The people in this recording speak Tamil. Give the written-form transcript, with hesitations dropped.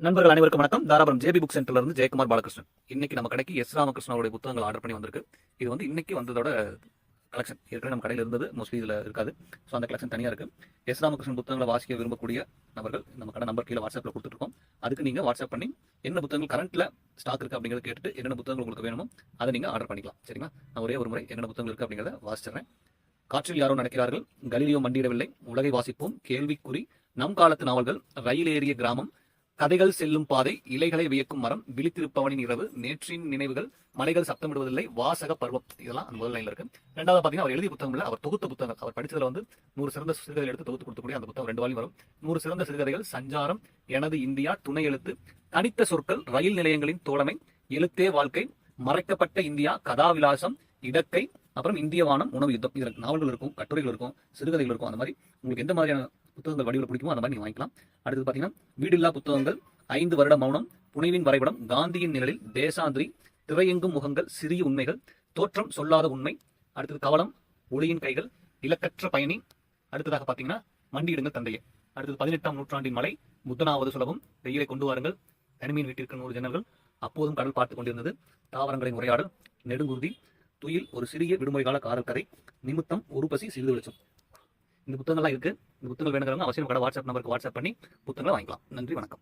நண்பர்கள் அனைவருக்கும் வணக்கம். தாராபுரம் ஜேபி புக் சென்டர்ல இருந்து ஜெயக்குமார் பாலகிருஷ்ணன். இன்னைக்கு நம்ம கடைக்கு எஸ் ராமகிருஷ்ணனுடைய புத்தகங்கள் ஆர்டர் பண்ணி வந்திருக்கு. இது வந்து இன்னைக்கு வந்ததோட கலெக்ஷன். ஏற்கனவே நம்ம கடையில் இருந்தது, மோஸ்ட்லி இதில் இருக்காது. ஸோ அந்த கலெக்ஷன் தனியாக இருக்கு. எஸ் ராமகிருஷ்ணன் புத்தகங்களை வாசிக்க விரும்பக்கூடிய நபர்கள் நம்ம கடை நம்பர் கீழே வாட்ஸ்அப்பில் கொடுத்துருக்கோம். அதுக்கு நீங்கள் வாட்ஸ்அப் பண்ணி என்ன புத்தகங்கள் கரண்ட்ல ஸ்டாக் இருக்கு அப்படிங்கிறத கேட்டுட்டு என்னென்ன புத்தகங்கள் உங்களுக்கு வேணுமோ அதை நீங்கள் ஆர்டர் பண்ணிக்கலாம். சரிங்களா? நான் ஒரே ஒரு முறை என்னென்ன புத்தகங்கள் இருக்கு அப்படிங்கிறத வாசிச்சிடுறேன். காற்றில் யாரோ நடக்கிறார்கள், கலீலியோ மண்டியிடவில்லை, உலகை வாசிப்போம், கேள்விக்குறி, நம் காலத்து நாவல்கள், ரயில் ஏறிய கிராமம், கதைகள் செல்லும் பாதை, இலைகளை வியக்கும் மரம், விழித்திருப்பவனின் இரவு, நேற்றின் நினைவுகள், மலைகள் சத்தமிடுவதில்லை, வாசக பருவம். இதெல்லாம் அந்த முதல் லைன்ல இருக்கு. ரெண்டாவது பாத்தீங்கன்னா அவர் எழுதிய புத்தகம் இல்ல, அவர் தொகுத்த புத்தகங்கள். அவர் படிச்சதுல வந்து 100 சிறந்த சிறுகதைகள் எடுத்து தொகுத்து கொடுக்கக்கூடிய அந்த புத்தகம் 2 வால்யூம் வரும். 100 சிறந்த சிறுகதைகள், சஞ்சாரம், எனது இந்தியா, துணை எழுத்து, தனித்த சொற்கள், ரயில் நிலையங்களின் தோழமை, எழுத்தே வாழ்க்கை, மறைக்கப்பட்ட இந்தியா, கதாவிலாசம், இடக்கை, அப்புறம் இந்திய வானம், உணவு யுத்தம். இதுல நாவல்கள் இருக்கும், கட்டுரைகள் இருக்கும், சிறுகதைகள் இருக்கும். அந்த மாதிரி உங்களுக்கு எந்த மாதிரியான புத்தகங்கள் வடிவில் பிடிக்குமோ அந்த மாதிரி நீங்க வாங்கிக்கலாம். அடுத்தது பாத்தீங்கன்னா வீடில்லா புத்தகங்கள், 5 வருட மௌனம், புனைவின் வரைபடம், காந்தியின் நிழலில், தேசாந்திரி, திரையெங்கும் முகங்கள், சிறிய உண்மைகள், தோற்றம் சொல்லாத உண்மை, அடுத்தது கவலம், ஒளியின் கைகள், இலக்கற்ற பயணி, அடுத்ததாக பாத்தீங்கன்னா மண்டியிடுங்கள் தந்தையே, அடுத்தது 18ஆம் நூற்றாண்டின் மலை, புத்தனாவது சுலபம், வெயிலை கொண்டு வாருங்கள், தனிமையின் வீட்டிற்கு 100 ஜன்னல்கள், அப்போதும் கடல் பார்த்துக் கொண்டிருந்தது, தாவரங்களின் உரையாடல், நெடுங்குருதி, துயில், ஒரு சிறிய விடுமுறை கால காதல் கதை, நிமித்தம், ஒரு பசி சிறிது வெளிச்சம். இந்த புத்தகங்கள்லாம் இருக்கு. இந்த புத்தகங்கள் வேணுங்கிறவங்க அவசியம் கடை வாட்ஸ்அப் நம்பருக்கு வாட்ஸ்அப் பண்ணி புத்தகங்களை வாங்கிக்கலாம். நன்றி, வணக்கம்.